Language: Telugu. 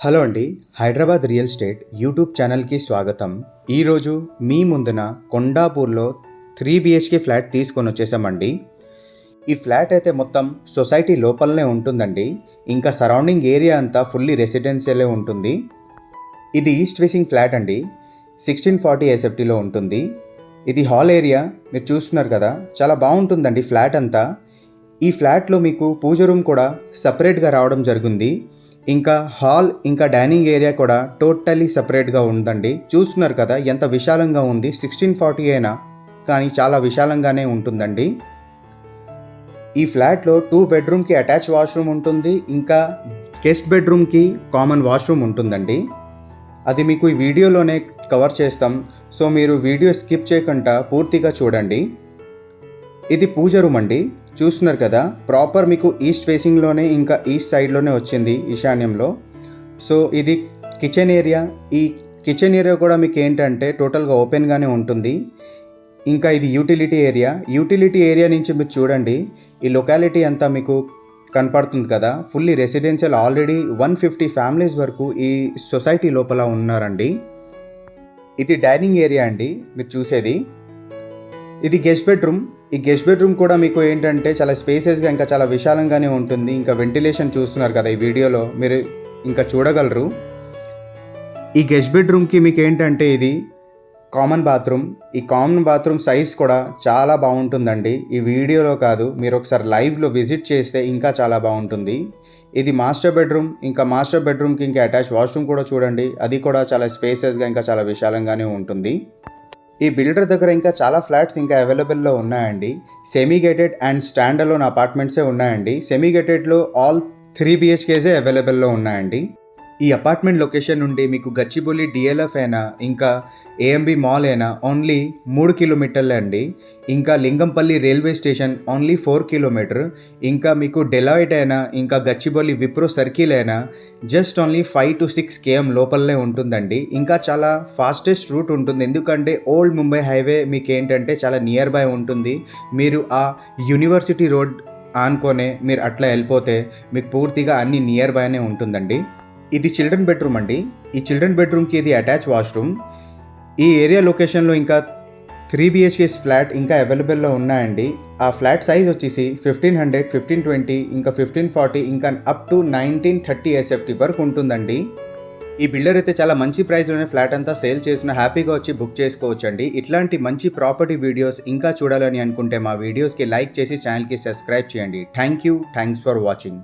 హలో అండి. హైదరాబాద్ రియల్ ఎస్టేట్ యూట్యూబ్ ఛానల్కి స్వాగతం. ఈరోజు మీ ముందున కొండాపూర్లో 3 బిహెచ్కే ఫ్లాట్ తీసుకొని వచ్చేసామండి. ఈ ఫ్లాట్ అయితే మొత్తం సొసైటీ లోపలనే ఉంటుందండి. ఇంకా సరౌండింగ్ ఏరియా అంతా ఫుల్లీ రెసిడెన్షియలే ఉంటుంది. ఇది ఈస్ట్ ఫేసింగ్ ఫ్లాట్ అండి. 1640 ఎస్ఎఫ్టీలో ఉంటుంది. ఇది హాల్ ఏరియా మీరు చూస్తున్నారు కదా, చాలా బాగుంటుందండి ఫ్లాట్ అంతా. ఈ ఫ్లాట్లో మీకు పూజ రూమ్ కూడా సపరేట్గా రావడం జరిగింది. ఇంకా హాల్ ఇంకా డైనింగ్ ఏరియా కూడా టోటలీ సపరేట్గా ఉందండి. చూస్తున్నారు కదా ఎంత విశాలంగా ఉంది. 1640 అయినా కానీ చాలా విశాలంగానే ఉంటుందండి. ఈ ఫ్లాట్లో 2 బెడ్రూమ్కి అటాచ్ వాష్రూమ్ ఉంటుంది. ఇంకా గెస్ట్ బెడ్రూమ్కి కామన్ వాష్రూమ్ ఉంటుందండి. అది మీకు ఈ వీడియోలోనే కవర్ చేస్తాం. సో మీరు వీడియో స్కిప్ చేయకుండా పూర్తిగా చూడండి. ఇది పూజ రూమ్ అండి. చూస్తున్నారు కదా, ప్రాపర్ మీకు ఈస్ట్ ఫేసింగ్లోనే ఇంకా ఈస్ట్ సైడ్లోనే వచ్చింది ఈశాన్యంలో. సో ఇది కిచెన్ ఏరియా. ఈ కిచెన్ ఏరియా కూడా మీకు ఏంటంటే టోటల్గా ఓపెన్గానే ఉంటుంది. ఇంకా ఇది యూటిలిటీ ఏరియా. యూటిలిటీ ఏరియా నుంచి మీరు చూడండి, ఈ లొకాలిటీ అంతా మీకు కనపడుతుంది కదా, ఫుల్లీ రెసిడెన్షియల్. ఆల్రెడీ 150 ఫ్యామిలీస్ వరకు ఈ సొసైటీ లోపల ఉన్నారండి. ఇది డైనింగ్ ఏరియా అండి మీరు చూసేది. ఇది గెస్ట్ బెడ్రూమ్. ఈ గెస్ట్ బెడ్రూమ్ కూడా మీకు ఏంటంటే చాలా స్పేసెస్గా ఇంకా చాలా విశాలంగానే ఉంటుంది. ఇంకా వెంటిలేషన్ చూస్తున్నారు కదా ఈ వీడియోలో మీరు ఇంకా చూడగలరు. ఈ గెస్ట్ బెడ్రూమ్కి మీకు ఏంటంటే ఇది కామన్ బాత్రూమ్. ఈ కామన్ బాత్రూమ్ సైజ్ కూడా చాలా బాగుంటుందండి. ఈ వీడియోలో కాదు, మీరు ఒకసారి లైవ్లో విజిట్ చేస్తే ఇంకా చాలా బాగుంటుంది. ఇది మాస్టర్ బెడ్రూమ్. ఇంకా మాస్టర్ బెడ్రూమ్కి ఇంకా అటాచ్ వాష్రూమ్ కూడా చూడండి, అది కూడా చాలా స్పేసెస్గా ఇంకా చాలా విశాలంగానే ఉంటుంది. ఈ బిల్డర్ దగ్గర ఇంకా చాలా ఫ్లాట్స్ ఇంకా అవైలబుల్లో ఉన్నాయండి. Semi gated and standalone అపార్ట్మెంట్సే ఉన్నాయండి. సెమీ గేటెడ్లో ఆల్ 3 బిహెచ్కేసే అవైలబుల్లో ఉన్నాయండి. ఈ అపార్ట్మెంట్ లొకేషన్ నుండి మీకు గచ్చిబౌలి డిఎల్ఎఫ్ అయినా ఇంకా ఏఎంబి మాల్ అయినా ఓన్లీ 3 కిలోమీటర్లే అండి. ఇంకా Lingampally railway station only 4 kilometer. ఇంకా మీకు డెలాయిట్ అయినా ఇంకా గచ్చిబౌలి విప్రో సర్కిల్ అయినా జస్ట్ ఓన్లీ 5 to 6 km లోపలనే ఉంటుందండి. ఇంకా చాలా ఫాస్టెస్ట్ రూట్ ఉంటుంది, ఎందుకంటే ఓల్డ్ ముంబై హైవే మీకు ఏంటంటే చాలా నియర్ బై ఉంటుంది. మీరు ఆ యూనివర్సిటీ రోడ్ ఆనుకొనే మీరు అట్లా వెళ్ళిపోతే మీకు పూర్తిగా అన్ని నియర్ బైనే ఉంటుందండి. ఇది చిల్డ్రన్ బెడ్రూమ్ అండి. ఈ చిల్డ్రన్ బెడ్రూమ్కి ఇది అటాచ్ వాష్రూమ్. ఈ ఏరియా లొకేషన్లో ఇంకా 3 బిహెచ్కేస్ ఫ్లాట్ ఇంకా అవైలబుల్లో ఉన్నాయండి. ఆ ఫ్లాట్ సైజ్ వచ్చేసి 1500, 1520, ఇంకా 1540, ఇంకా అప్ టు 1930 ఎస్ఎఫ్టీ వరకు ఉంటుందండి. ఈ బిల్డర్ అయితే చాలా మంచి ప్రైస్లోనే ఫ్లాట్ అంతా సేల్ చేసిన హ్యాపీగా వచ్చి బుక్ చేసుకోవచ్చండి. ఇట్లాంటి మంచి ప్రాపర్టీ వీడియోస్ ఇంకా చూడాలని అనుకుంటే మా వీడియోస్కి లైక్ చేసి ఛానల్కి సబ్స్క్రైబ్ చేయండి. Thanks for watching.